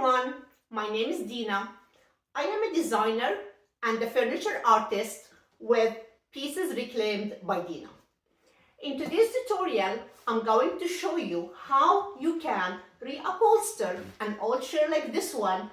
everyone, my name is Dina. I am a designer and a furniture artist with Pieces Reclaimed by Dina. In today's tutorial, I'm going to show you how you can reupholster an old chair like this one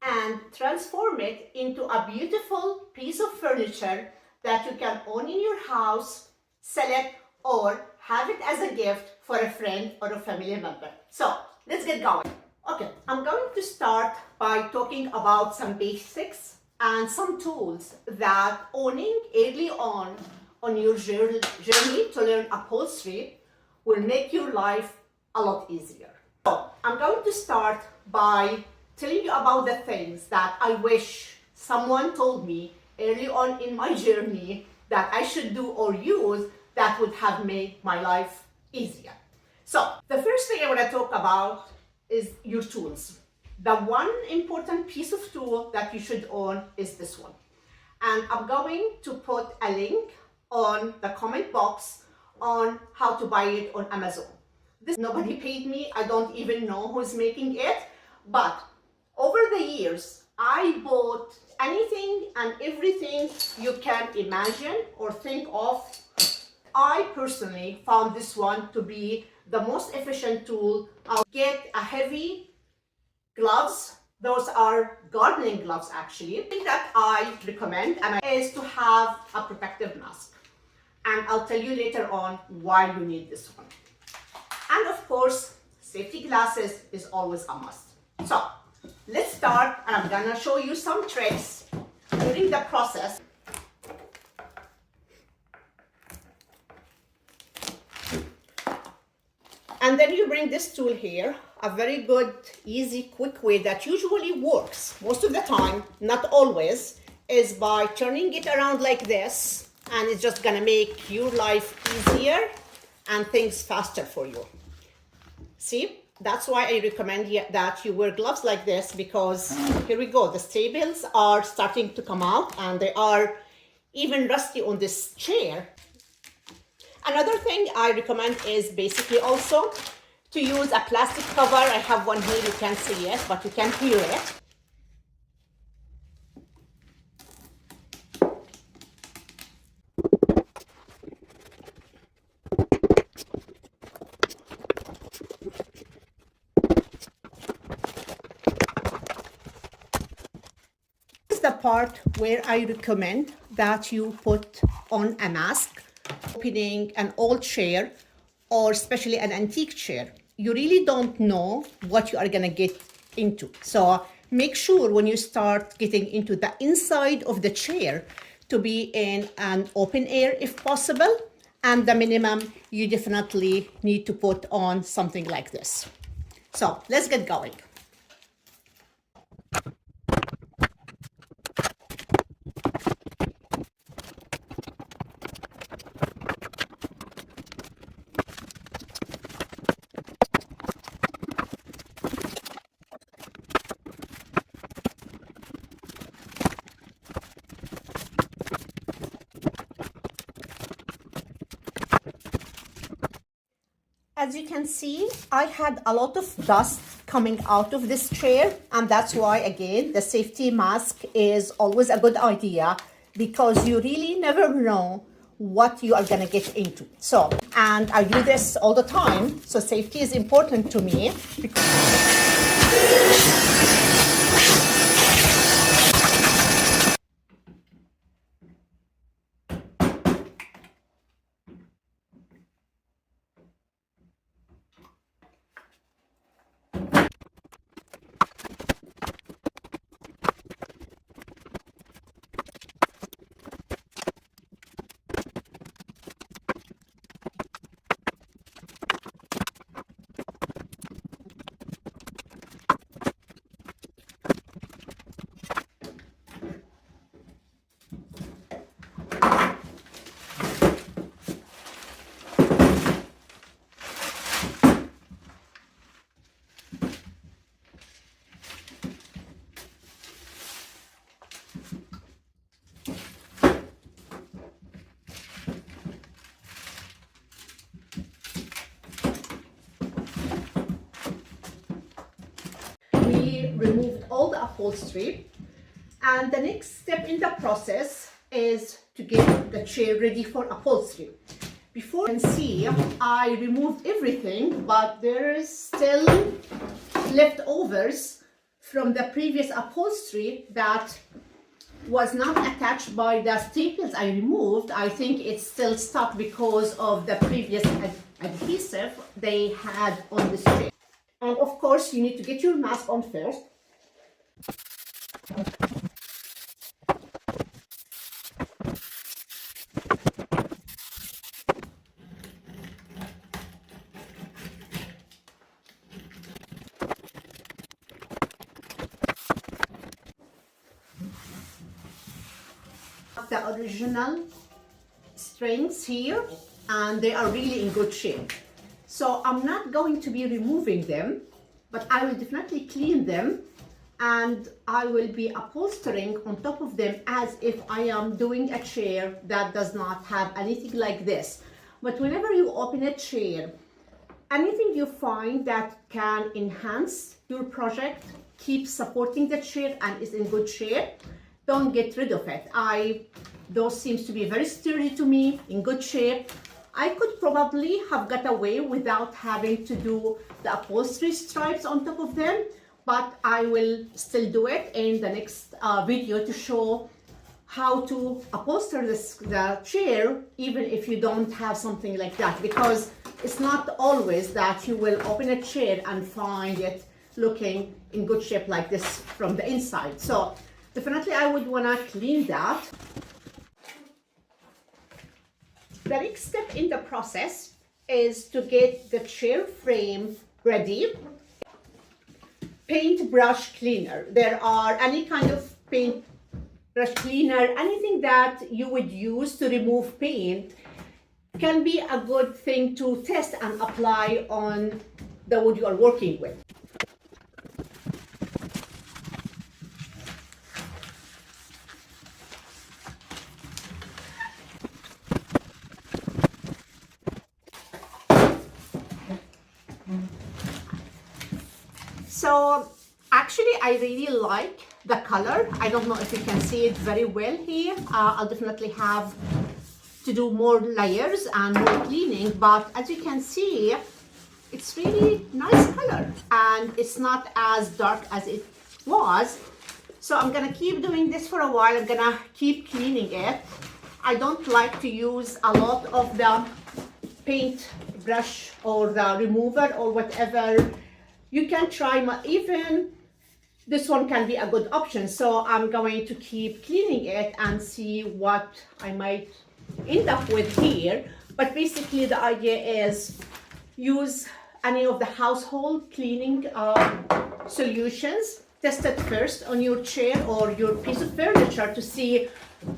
and transform it into a beautiful piece of furniture that you can own in your house, sell it, or have it as a gift for a friend or a family member. So let's get going. Okay, I'm going to start by talking about some basics and some tools that owning early on your journey to learn upholstery will make your life a lot easier. So I'm going to start by telling you about the things that I wish someone told me early on in my journey that I should do or use that would have made my life easier. So the first thing I want to talk about is your tools. The one important piece of tool that you should own is this one. And I'm going to put a link on the comment box on how to buy it on Amazon. Nobody paid me. I don't even know who's making it. But over the years, I bought anything and everything you can imagine or think of. I personally found this one to be the most efficient tool. I'll get a heavy gloves. Those are gardening gloves actually. The thing that I recommend is to have a protective mask. And I'll tell you later on why you need this one. And of course, safety glasses is always a must. So let's start, and I'm gonna show you some tricks during the process. And then you bring this tool here, a very good, easy, quick way that usually works most of the time, not always, is by turning it around like this, and it's just gonna make your life easier and things faster for you. See, that's why I recommend that you wear gloves like this, because here we go, the staples are starting to come out and they are even rusty on this chair. Another thing I recommend is basically also to use a plastic cover. I have one here, you can't see it, but you can hear it. This is the part where I recommend that you put on a mask. Opening an old chair, or especially an antique chair, you really don't know what you are going to get into. So make sure when you start getting into the inside of the chair to be in an open air if possible. And the minimum, you definitely need to put on something like this. So let's get going. As you can see, I had a lot of dust coming out of this chair, and that's why, again, the safety mask is always a good idea, because you really never know what you are going to get into. So, and I do this all the time, so safety is important to me. Upholstery. And the next step in the process is to get the chair ready for upholstery. Before you can see, I removed everything, but there is still leftovers from the previous upholstery that was not attached by the staples I removed. I think it's still stuck because of the previous adhesive they had on this chair. And of course, you need to get your mask on first. The original strings here, and they are really in good shape. So I'm not going to be removing them, but I will definitely clean them, and I will be upholstering on top of them as if I am doing a chair that does not have anything like this. But whenever you open a chair, anything you find that can enhance your project, keep supporting the chair and is in good shape, don't get rid of it. Those seems to be very sturdy to me, in good shape. I could probably have got away without having to do the upholstery stripes on top of them, but I will still do it in the next video to show how to upholster the chair, even if you don't have something like that, because it's not always that you will open a chair and find it looking in good shape like this from the inside. So definitely I would want to clean that. The next step in the process is to get the chair frame ready. Paintbrush cleaner. There are any kind of paintbrush cleaner, anything that you would use to remove paint can be a good thing to test and apply on the wood you are working with. So actually I really like the color. I don't know if you can see it very well here. I'll definitely have to do more layers and more cleaning, but as you can see, it's really nice color and it's not as dark as it was. So I'm gonna keep doing this for a while. I'm gonna keep cleaning it. I don't like to use a lot of the paint brush or the remover or whatever. You can try, even this one can be a good option. So I'm going to keep cleaning it and see what I might end up with here. But basically the idea is use any of the household cleaning solutions. Test it first on your chair or your piece of furniture to see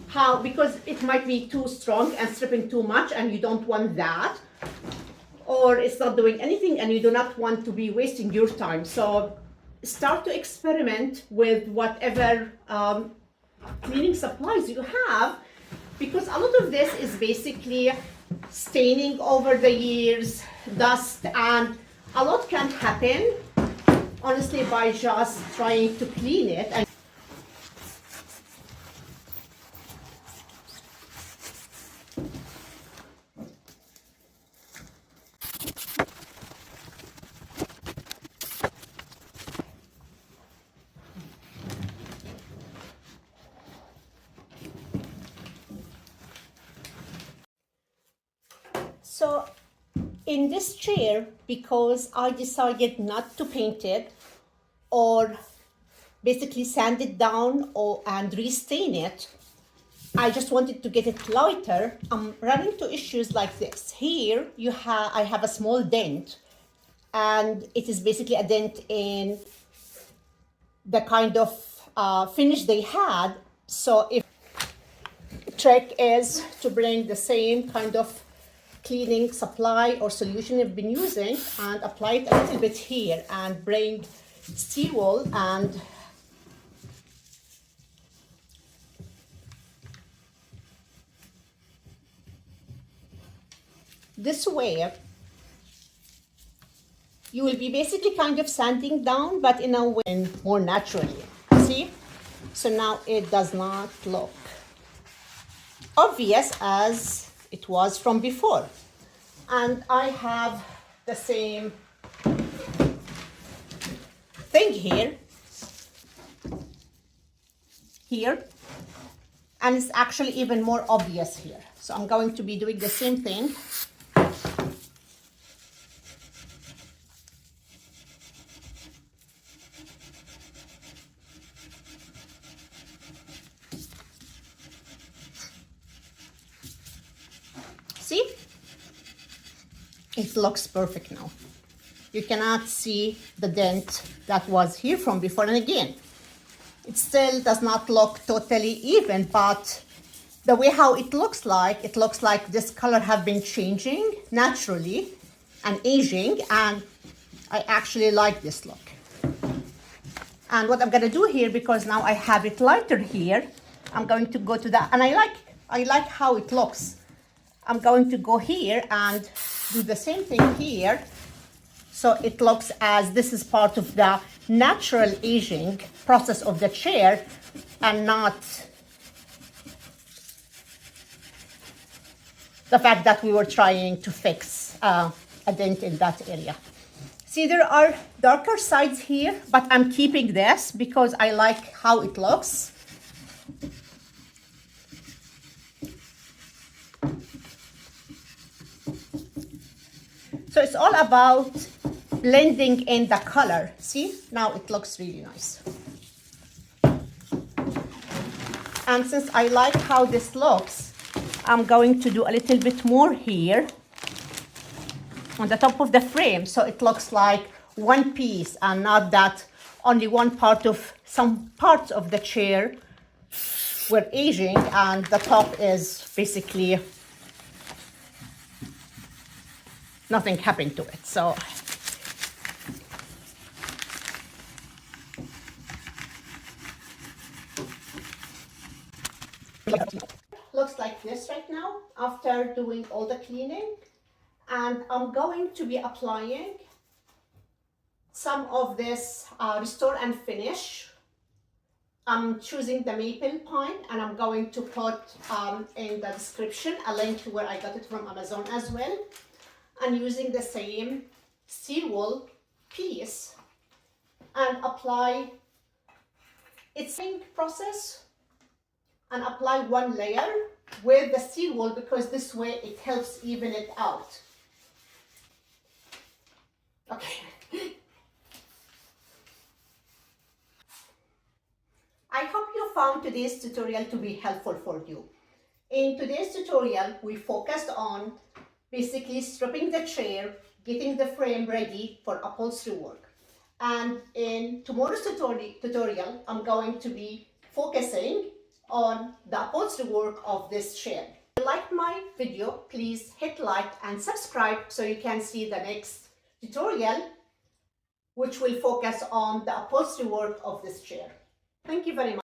how, because it might be too strong and stripping too much and you don't want that, or it's not doing anything and you do not want to be wasting your time. So start to experiment with whatever cleaning supplies you have, because a lot of this is basically staining over the years, dust, and a lot can happen honestly by just trying to clean it. And so in this chair, because I decided not to paint it or basically sand it down and restain it, I just wanted to get it lighter. I'm running into issues like this. Here I have a small dent, and it is basically a dent in the kind of finish they had. So if the trick is to bring the same kind of cleaning supply or solution you've been using and apply it a little bit here and bring steel wool and this way you will be basically kind of sanding down, but in a way more naturally. See? So now it does not look obvious as it was from before. And I have the same thing here, and it's actually even more obvious here. So I'm going to be doing the same thing. See? It looks perfect now. You cannot see the dent that was here from before. And again, it still does not look totally even, but the way how it looks like this color have been changing naturally and aging, and I actually like this look. And what I'm gonna do here, because now I have it lighter here, I'm going to go to that, and I like how it looks. I'm going to go here and do the same thing here. So it looks as this is part of the natural aging process of the chair and not the fact that we were trying to fix a dent in that area. See, there are darker sides here, but I'm keeping this because I like how it looks. So it's all about blending in the color. See, now it looks really nice. And since I like how this looks, I'm going to do a little bit more here on the top of the frame, so it looks like one piece and not that only one part of some parts of the chair were aging and the top is basically nothing happened to it. So looks like this right now after doing all the cleaning. And I'm going to be applying some of this Restore and Finish. I'm choosing the maple pine, and I'm going to put in the description a link to where I got it from Amazon as well. And using the same steel wool piece and apply its same process and apply one layer with the steel wool, because this way it helps even it out. Okay. I hope you found today's tutorial to be helpful for you. In today's tutorial, we focused on basically stripping the chair, getting the frame ready for upholstery work. And in tomorrow's tutorial, I'm going to be focusing on the upholstery work of this chair. If you liked my video, please hit like and subscribe so you can see the next tutorial, which will focus on the upholstery work of this chair. Thank you very much.